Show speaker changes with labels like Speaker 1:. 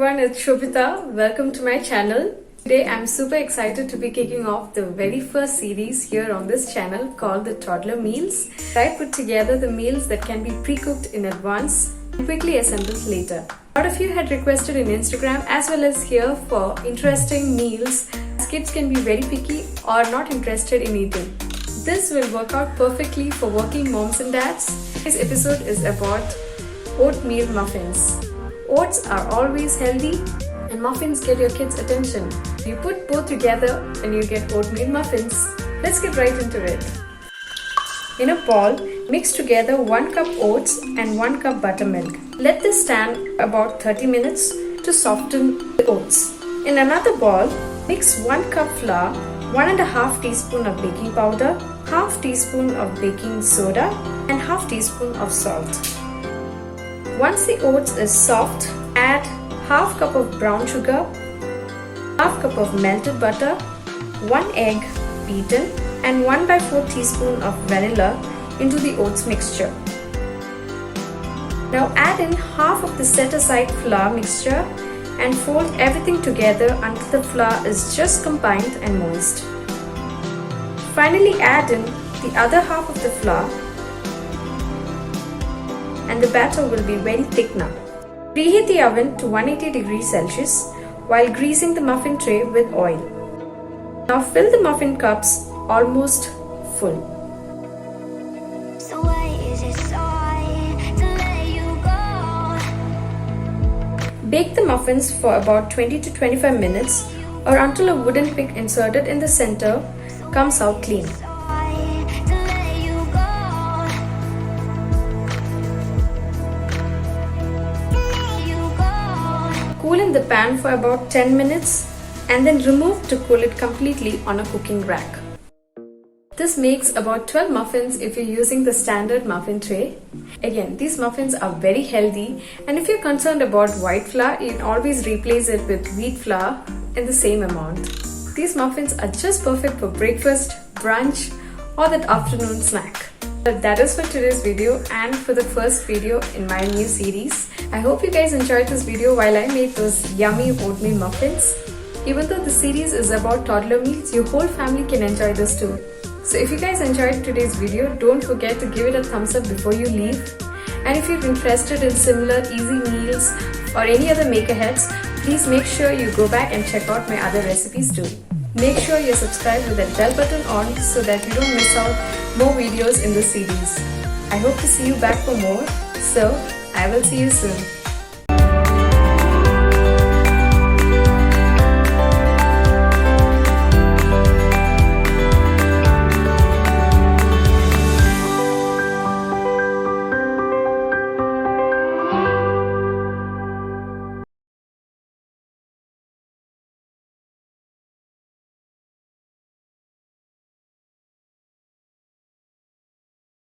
Speaker 1: everyone, it's Shobhita. Welcome to my channel. Today I'm super excited to be kicking off the very first series here on this channel called the Toddler Meals. I put together the meals that can be pre-cooked in advance and quickly assembled later. A lot of you had requested in Instagram as well as here for interesting meals as kids can be very picky or not interested in eating. This will work out perfectly for working moms and dads. This episode is about oatmeal muffins. Oats are always healthy and muffins get your kids' attention. You put both together and you get oatmeal muffins. Let's get right into it. In a bowl, mix together 1 cup oats and 1 cup buttermilk. Let this stand about 30 minutes to soften the oats. In another bowl, mix 1 cup flour, 1.5 teaspoon of baking powder, half teaspoon of baking soda and half teaspoon of salt. Once the oats is soft, add half cup of brown sugar, half cup of melted butter, 1 egg beaten and 1/4 teaspoon of vanilla into the oats mixture. Now add in half of the set aside flour mixture and fold everything together until the flour is just combined and moist. Finally add in the other half of the flour and the batter will be very thick now. Preheat the oven to 180 degrees Celsius while greasing the muffin tray with oil. Now fill the muffin cups almost full.
Speaker 2: So why is it so hard to let you go?
Speaker 1: Bake the muffins for about 20 to 25 minutes or until a wooden pick inserted in the center comes out clean. Cool in the pan for about 10 minutes and then remove to cool it completely on a cooking rack. This makes about 12 muffins if you're using the standard muffin tray. Again, these muffins are very healthy and if you're concerned about white flour, you can always replace it with wheat flour in the same amount. These muffins are just perfect for breakfast, brunch or that afternoon snack. But that is for today's video and for the first video in my new series. I hope you guys enjoyed this video while I made those yummy oatmeal muffins. Even though the series is about toddler meals, your whole family can enjoy this too. So if you guys enjoyed today's video, don't forget to give it a thumbs up before you leave. And if you're interested in similar easy meals or any other make aheads, please make sure you go back and check out my other recipes too. Make sure you're subscribed with that bell button on so that you don't miss out more videos in this series. I hope to see you back for more. So, I will see you soon.